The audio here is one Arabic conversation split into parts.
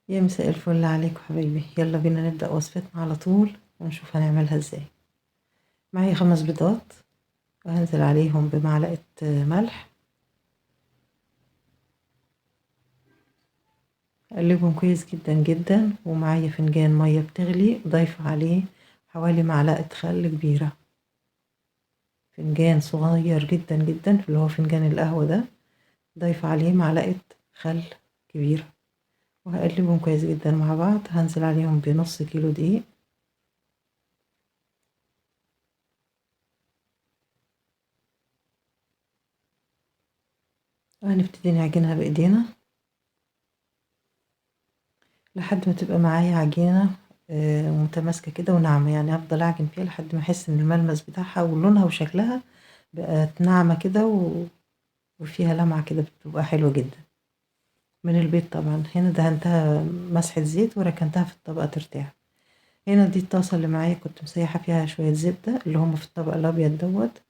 يا مساء الفل عليكم حبايبي، يلا بينا نبدأ وصفتنا على طول ونشوف هنعملها ازاي. معايا 5 بيضات وهنزل عليهم بمعلقة ملح. اقلبهم كويس جدا جدا، ومعايا فنجان مية بتغلي ضايفة عليه حوالي معلقة خل كبيرة. فنجان صغير جدا جدا اللي هو فنجان القهوة ده، ضايفة عليه معلقة خل كبيرة، وهقلبهم كويس جدا مع بعض. هنزل عليهم بنص كيلو دقيق. وهنبتدي نعجنها بإيدينا لحد ما تبقى معايا عجينة متماسكة كده وناعمة، يعني هفضل أعجن فيها لحد ما أحس إن الملمس بتاعها ولونها وشكلها بقت ناعمة كده وفيها لمعة كده، بتبقى حلوة جدا. من البيت طبعا. هنا دهنتها مسحة زيت وركنتها في الطبق ترتاح. هنا دي الطاسة اللي معايا كنت مسيحة فيها شوية زبدة اللي هم في الطبق الأبيض دوت،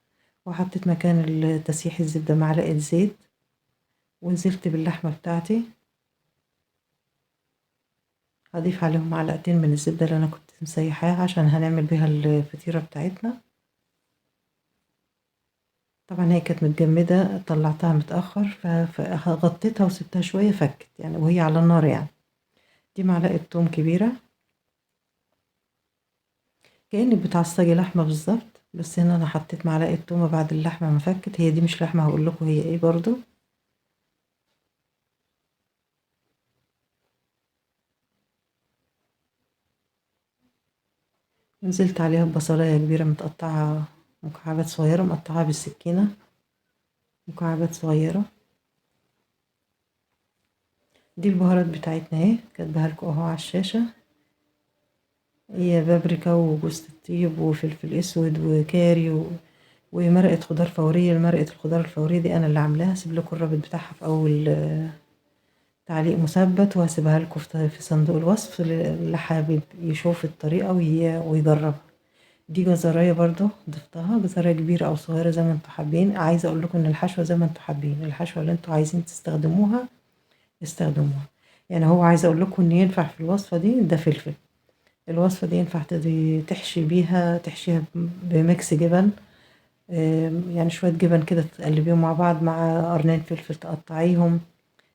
وحطيت مكان تسيح الزبدة معلقة زيت، ونزلت باللحمة بتاعتي. هضيف عليهم معلقتين من الزبدة اللي أنا كنت مسيحاها عشان هنعمل بيها الفطيرة بتاعتنا. طبعا هي كانت متجمدة، طلعتها متأخر فغطيتها وسبتها شوية فكت يعني وهي على النار يعني. دي معلقة توم كبيرة، كأنك بتعصجي لحمة بالظبط، بس هنا أنا حطيت معلقة تومة بعد اللحمة ما فكت. هي دي مش لحمة، هقول لكم هي ايه برضو. نزلت عليها ببصلاية كبيرة متقطعة مكعبات صغيرة، مقطعها بالسكينة مكعبات صغيرة. دي البهارات بتاعتنا اهي، كاتباها لكم اهو على الشاشة. هي بابريكا وجوز الطيب وفلفل اسود وكاري ومرقة خضار فورية. مرقة الخضار الفورية دي انا اللي عاملاها، هسيب لكم الرابط بتاعها في اول تعليق مثبت، وهسيبها لكم في صندوق الوصف اللي حابب يشوف الطريقة ويجربها. دي جزراية برضو ضفتها، جزراية كبيرة او صغيرة زي ما انتوا حابين. عايزة اقول لكم ان الحشوة زي ما انتوا حابين، الحشوة اللي انتوا عايزين تستخدموها استخدموها. يعني هو عايزة اقول لكم ان ينفع في الوصفة دي ده فلفل. الوصفة دي ينفع تحشي بيها، تحشيها بميكس جبن. يعني شوية جبن كده تقلبيهم مع بعض مع قرنين فلفل تقطعيهم.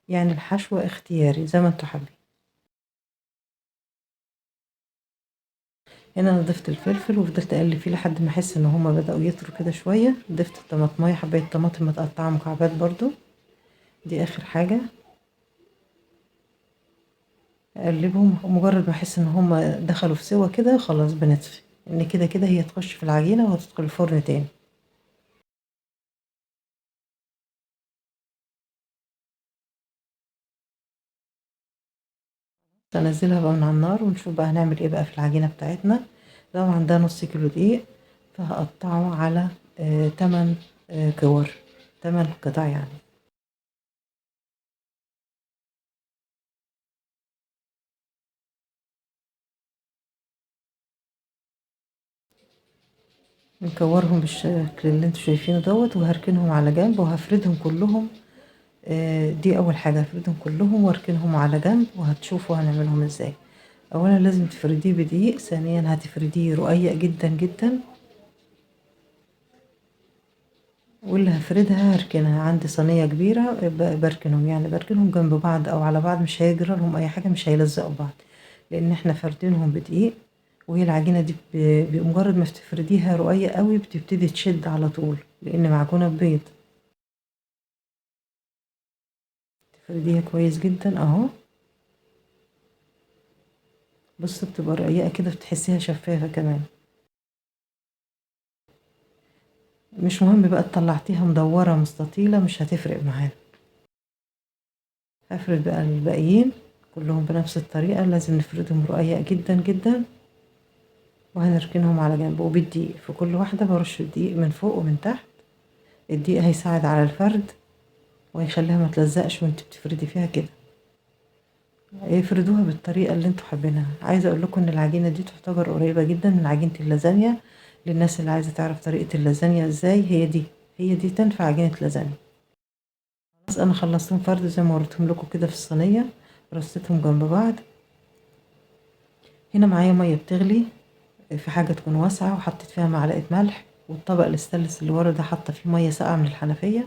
يعني الحشوة اختياري زي ما انتوا حابين. هنا انا ضفت الفلفل وفضلت اقلب فيه لحد ما احس ان هما بدأوا يطروا كده شوية. ضفت الطماطمية، حباية طماطم متقطعة مكعبات برضو. دي اخر حاجة. اقلبهم مجرد ما احس ان هما دخلوا في سوا كده خلاص بنطفي، ان كده كده هي تخش في العجينة وهتدخل الفرن تاني. هنزلها بقى من على النار ونشوف بقى هنعمل ايه بقى في العجينة بتاعتنا. طبعا ده نص كيلو دقيق، فهقطعه على 8 كور، 8 قطع يعني. نكورهم بالشكل اللي انتوا شايفينه دوت، وهركنهم على جنب وهفردهم كلهم. دي اول حاجة، هفردهم كلهم واركنهم على جنب، وهتشوفوا هنعملهم ازاي. اولا لازم تفرديه بدقيق، ثانيا هتفرديه رقيق جدا جدا. واللي هفردها هركنها عندي صينية كبيرة، بركنهم يعني بركنهم جنب بعض او على بعض، مش هيجرى لهم اي حاجة، مش هيلزقوا بعض، لان احنا فردينهم بدقيق. وهي العجينة دي بمجرد ما بتفرديها رقيق قوي بتبتدي تشد على طول، لان معجونة بيض. تفرديها كويس جدا اهو. بص بتبقى رقيقة كده، بتحسيها شفافة كمان. مش مهم بقى طلعتيها مدورة مستطيلة، مش هتفرق معانا. هفرد بقى الباقيين كلهم بنفس الطريقة، لازم نفردهم رقيق جدا جدا، وهنركنهم على جنب. وبالدقيق في كل واحدة برش الدقيق من فوق ومن تحت. الدقيق هيساعد على الفرد وهيخليها ما تلزقش وانت بتفردي فيها كده. افردوها بالطريقة اللي انتوا حابينها. عايزة اقول لكم ان العجينة دي تعتبر قريبة جدا من عجينة اللازانيا. للناس اللي عايزة تعرف طريقة اللازانيا ازاي، هي دي تنفع عجينة لازانيا. خلاص انا خلصتهم فرد زي ما وريتهم لكم كده في الصينية، رصيتهم جنب بعض. هنا معايا ميه بتغلي في حاجه تكون واسعه، وحطيت فيها معلقه ملح، والطبق الاستانلس اللي ورا ده حاطه فيه ميه ساقعه من الحنفيه.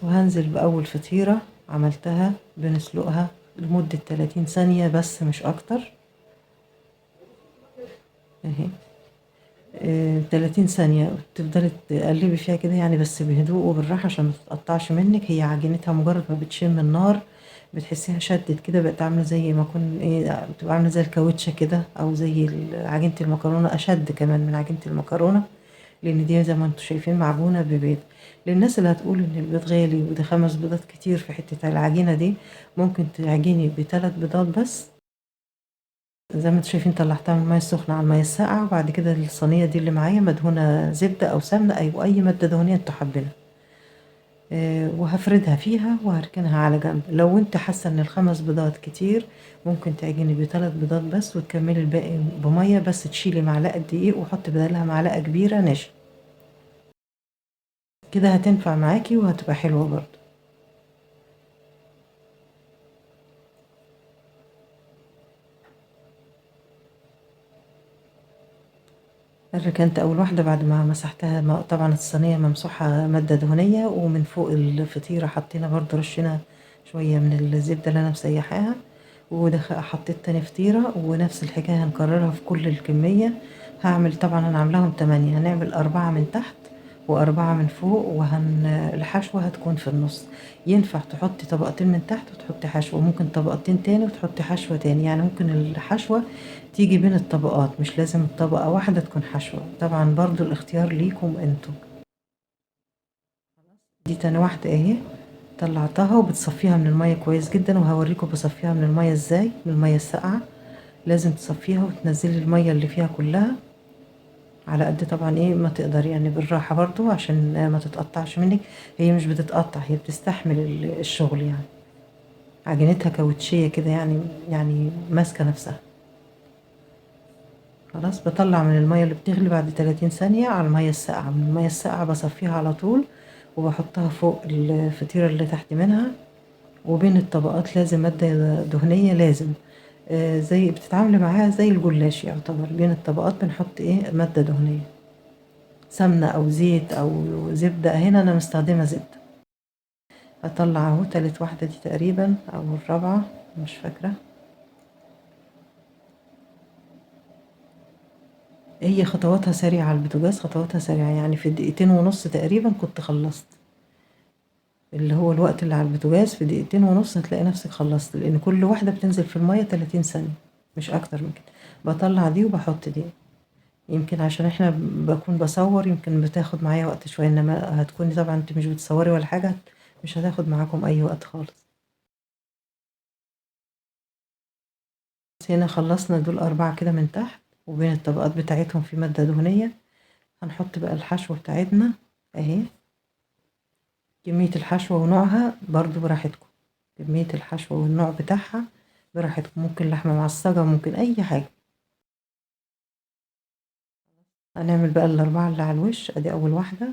وهنزل باول فطيره عملتها بنسلقها لمده 30 ثانيه بس مش اكتر اهي. 30 ثانية تفضلي تقلبي فيها كده يعني، بس بهدوء وبالراحة عشان ما تتقطعش منك. هي عجينتها مجرد ما بتشم النار بتحسيها شدت كده، بقت عاملة زي ما اكون ايه، بتبقى عاملة زي الكاوتشة كده، او زي عجينة المكرونة، اشد كمان من عجينة المكرونة، لان دي زي ما انتم شايفين معجونة ببيض. للناس اللي هتقول ان البيض غالي وده 5 بيضات كتير في حتة العجينة دي، ممكن تعجني ب3 بيضات بس. زي ما انتم شايفين طلعتها من الميه السخنه على الميه الساقعه، وبعد كده الصينيه دي اللي معايا مدهونه زبده او سمنه، اي ماده دهنيه انتوا حابينها. وهفردها فيها وهركنها على جنب. لو انت حاسه ان ال5 بيضات كتير، ممكن تعجني ب3 بيضات بس، وتكملي الباقي بميه بس، تشيلي معلقه دقيق وحطي بدلها معلقه كبيره نشا. كده هتنفع معاكي وهتبقى حلوه برضه. ركنت اول واحده بعد ما مسحتها، طبعا الصينيه ممسوحه ماده دهنيه، ومن فوق الفطيره حطينا برضو رشينا شويه من الزبده اللي انا مسيحاها. حطيت تاني فطيره، ونفس الحكايه هنكررها في كل الكميه. هعمل طبعا انا عاملاهم 8، هنعمل 4 من تحت و4 من فوق، الحشوة هتكون في النص. ينفع تحطي طبقتين من تحت وتحطي حشوة، ممكن طبقتين تاني وتحطي حشوة تاني، يعني ممكن الحشوة تيجي بين الطبقات، مش لازم طبقة واحدة تكون حشوة، طبعا برضو الاختيار ليكم انتوا. دي تاني واحدة اهي، طلعتها وبتصفيها من المية كويس جدا، وهوريكم بصفيها من المية ازاي، من المية الساقعة. لازم تصفيها وتنزلي المية اللي فيها كلها على قد طبعا ايه ما تقدر، يعني بالراحة برضو عشان ما تتقطعش منك. هي مش بتتقطع، هي بتستحمل الشغل يعني. عجينتها كاوتشية كده يعني ماسكة نفسها. خلاص بطلع من المية اللي بتغلي بعد 30 ثانية على المية الساقعة. من المية الساقعة بصفيها على طول، وبحطها فوق الفطيرة اللي تحت منها. وبين الطبقات لازم مادة دهنية لازم، زي بتتعاملي معاها زي الجلاش يعتبر. بين الطبقات بنحط ايه، مادة دهنية، سمنة او زيت او زبدة. هنا انا مستخدمة زبدة. اطلع اهو تالت واحدة دي تقريبا او الرابعة، مش فاكرة. هي خطواتها سريعة على البوتاجاز، خطواتها سريعة، يعني في 2.5 دقيقة تقريبا كنت خلصت. اللي هو الوقت اللي على البوتاجاز في 2.5 دقيقة هتلاقي نفسك خلصت، لان كل واحدة بتنزل في المية 30 ثانية مش اكتر من كده. بطلع دي وبحط دي. يمكن عشان احنا بكون بصور يمكن بتاخد معايا وقت شوية، انما هتكوني طبعا انت مش بتصوري ولا حاجة، مش هتاخد معاكم اي وقت خالص. بس هنا خلصنا دول 4 كده من تحت، وبين الطبقات بتاعتهم في مادة دهنية. هنحط بقى الحشوة بتاعتنا اهي. كمية الحشوة ونوعها برضو براحتكم، كمية الحشوة والنوع بتاعها براحتكم، ممكن لحمة معصجة، ممكن أي حاجة. هنعمل بقى ال4 اللي على الوش. ادي أول واحدة،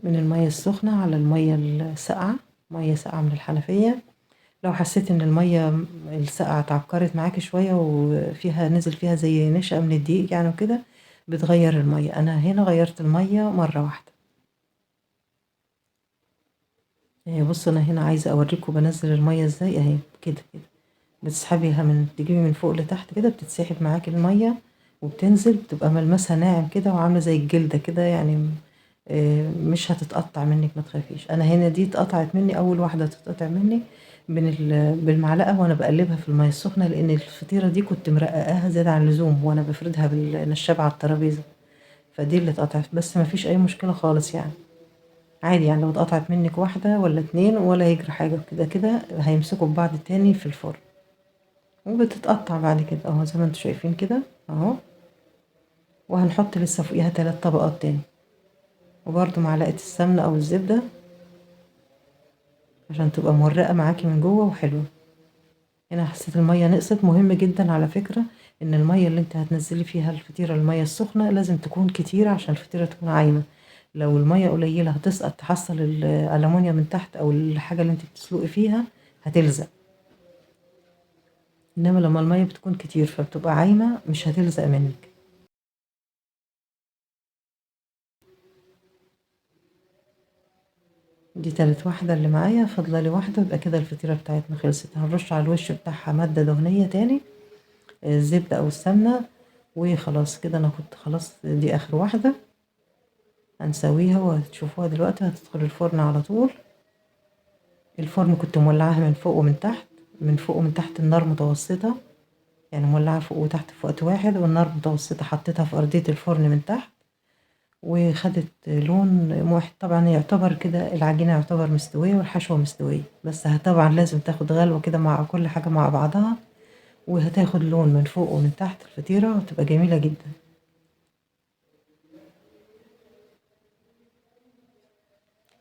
من المية السخنة على المية الساقعة، مية ساقعة من الحنفية. لو حسيت ان المية الساقعة اتعكرت معاكي شوية وفيها نزل فيها زي نشا من الدقيق يعني وكده، بتغير المية. انا هنا غيرت المية مرة واحدة. بص انا هنا عايزة اوريكم بنزل المية ازاي اهي، كده كده بتسحبيها تجيبي من فوق لتحت كده، بتتسحب معاكي المية وبتنزل، بتبقى ملمسها ناعم كده وعاملة زي الجلدة كده يعني. مش هتتقطع منك ما تخافيش. انا هنا دي اتقطعت مني، اول واحدة تتقطع مني بالمعلقة وانا بقلبها في المية السخنة، لان الفطيرة دي كنت مرققاها زيادة عن اللزوم وانا بفردها بالنشابة على الترابيزة، فدي اللي اتقطعت. بس ما فيش اي مشكلة خالص يعني، عادي يعني لو اتقطعت منك واحدة ولا 2 ولا يجرى حاجة، كده كده هيمسكوا ببعض تاني في الفرن. وبتتقطع بعد كده اهو زي ما انتوا شايفين كده اهو. وهنحط لسه فوقيها 3 طبقات تاني، وبرضو معلقة السمنة او الزبدة عشان تبقى مورقة معاكي من جوه وحلوة. هنا حسيت المية نقصت. مهم جدا على فكرة ان المية اللي انت هتنزلي فيها الفطيرة، المية السخنة لازم تكون كتيرة عشان الفطيرة تكون عايمة. لو المية قليلة هتسقط، تحصل الألمونيا من تحت او الحاجة اللي انت بتسلقي فيها هتلزق. انما لما المية بتكون كتير فبتبقى عايمة مش هتلزق منك. دي تالت واحدة اللي معايا، فاضلة واحدة يبقى كده الفطيرة بتاعتنا خلصت. هنرش على الوش بتاعها مادة دهنية تاني، الزبدة او السمنة، وخلاص كده انا كنت خلاص. دي اخر واحدة هنسويها وهتشوفوها دلوقتي. هتدخل الفرن على طول. الفرن كنت مولعاها من فوق ومن تحت. من فوق ومن تحت النار متوسطة، يعني مولعة فوق وتحت في وقت واحد، والنار متوسطة. حطيتها في أرضية الفرن من تحت وخدت لون واحد. طبعا يعتبر كده العجينة يعتبر مستوية والحشوة مستوية، بس طبعا لازم تاخد غلوة كده مع كل حاجة مع بعضها، وهتاخد لون من فوق ومن تحت الفطيرة وتبقى جميلة جدا.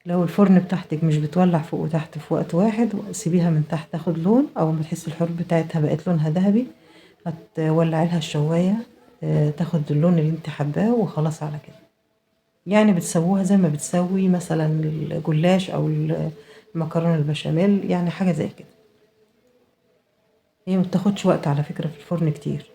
لو الفرن بتاعتك مش بتولع فوق وتحت في وقت واحد، سيبيها من تحت تاخد لون. اول ما تحسي الحروف بتاعتها بقت لونها ذهبي هتولعي لها الشوايه، تاخد اللون اللي انت حباه وخلاص على كده. يعني بتسووها زي ما بتسوي مثلا الجلاش او المكرونه البشاميل، يعني حاجه زي كده. هي ما بتاخدش وقت على فكره في الفرن كتير،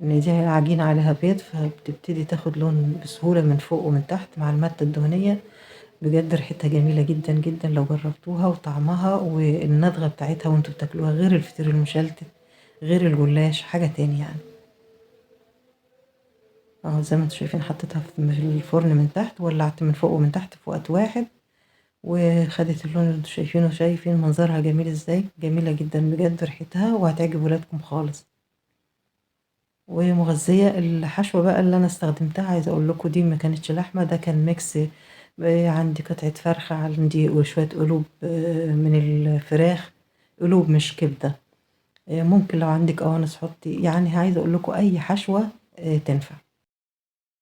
ان دي عجينه عليها بيض فبتبتدي تاخد لون بسهوله من فوق ومن تحت مع الماده الدهنيه. بجد ريحتها جميلة جدا جدا لو جربتوها، وطعمها والندغة بتاعتها وانتوا بتاكلوها غير الفطير المشلتت غير الجلاش حاجة تاني يعني. اهو زي ما انتوا شايفين حطيتها في الفرن من تحت، ولعت من فوق ومن تحت في وقت واحد، وخدت اللون اللي انتوا شايفينه. شايفين منظرها جميل ازاي؟ جميلة جدا بجد ريحتها، وهتعجب ولادكم خالص ومغذية. الحشوة بقى اللي انا استخدمتها عايزة اقول لكم دي ما كانتش لحمة، ده كان ميكس. عندي قطعة فرخة، عندي وشوية قلوب من الفراخ، قلوب مش كبدة. ممكن لو عندك قوانص حطي. يعني عايزة اقول لكم اي حشوة تنفع.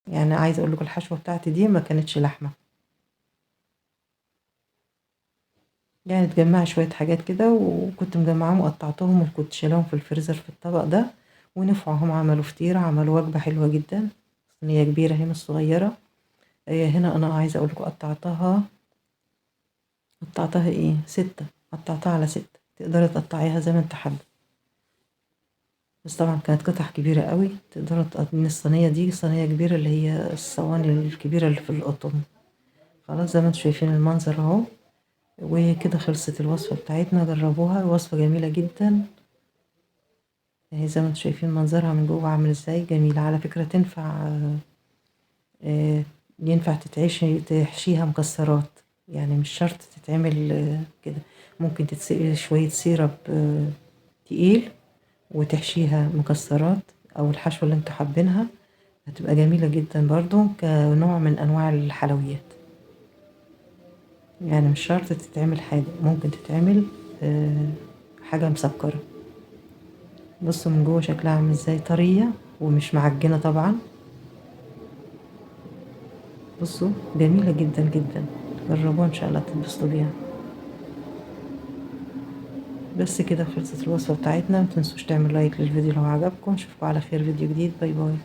يعني عايزة اقول لكم الحشوة بتاعتي دي ما كانتش لحمة. يعني تجمعي شوية حاجات كده، وكنت مجمعاهم وقطعتهم وكنت شايلاهم في الفريزر في الطبق ده، ونفعهم. عملوا فطيرة، عملوا وجبة حلوة جدا. صينية كبيرة هنا الصغيرة. هنا انا عايزة اقول لكم قطعتها ايه 6. قطعتها على 6، تقدري تقطعيها زي ما انت حابة. بس طبعا كانت قطع كبيرة قوي. تقدري تقطعين الصينية دي صينية كبيرة اللي هي الصواني الكبيرة اللي في القطن. خلاص زي ما انتوا شايفين المنظر اهو. وكده خلصت الوصفة بتاعتنا. جربوها، وصفة جميلة جدا. اهي زي ما انتوا شايفين منظرها من جوه عامل ازاي. جميلة على فكرة. تنفع ينفع تحشيها مكسرات. يعني مش شرط تتعمل كده. ممكن تتسقي شوية سيرب تقيل وتحشيها مكسرات او الحشوة اللي انتوا حابينها. هتبقى جميلة جدا برضو كنوع من انواع الحلويات. يعني مش شرط تتعمل حاجة، ممكن تتعمل حاجة مسكرة. بصوا من جوه شكلها عامل ازاي، طرية ومش معجنة طبعا. بصوا جميلة جدا جدا. جربوها ان شاء الله تتبسطوا بيها. بس كده خلصت الوصفة بتاعتنا. متنسوش تعمل لايك للفيديو لو عجبكم. نشوفكم على خير فيديو جديد. باي باي.